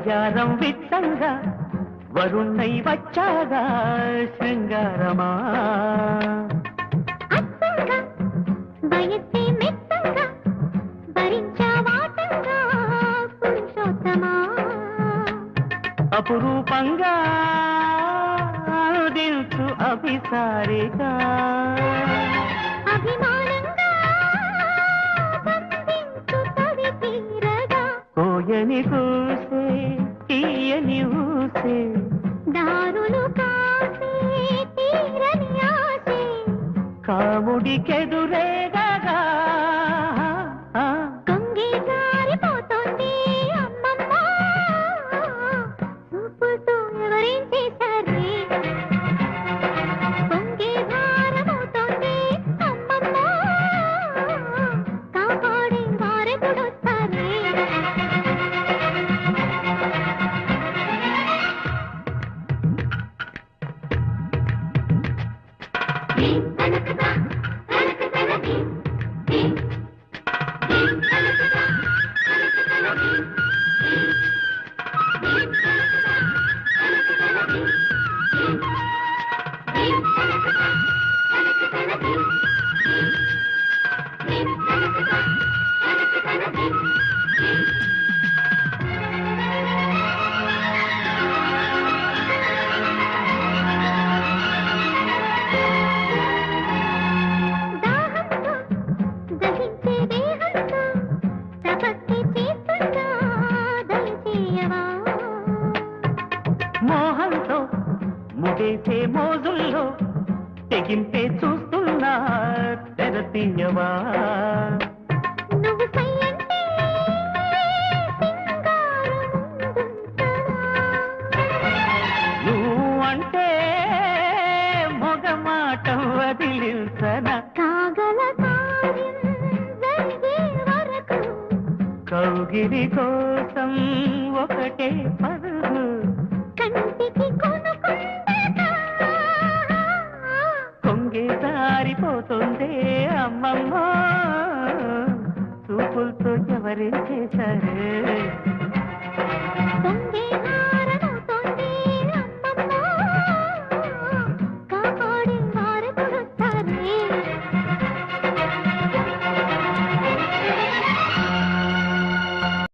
వయ్యారం విత్తంగా వరుణై వచ్చాగా శృంగారమా అపురూపంగా దిల్సు అభిసారిగా కోయని కూసే తీయని ఊసే దారులు కాసే తీరని ఆసే కాముడికెదురేగా కొంగి జారిపోతోంది అమ్మమ్మ చూపుతో ఎవరేం చేశారే కొంగి భారమవుతోంది అమ్మమ్మ కాపాడే వారెప్పుడొస్తారే మోహంతో ముడేసే మోజుల్లో తెగింపే చూస్తున్నా తెరతీయవా నువ్వు సయ్యంటే నువ్వంటే మొగమాటం వదిలించన కాగల కార్యం జరిగే వరకు కౌగిలి కోసం ఒకటే పరుగు కంటికి కొనుకుంటా కొంగే జారిపోతుందే అమ్మమ్మ చూపులతో ఎవరేం చేశారే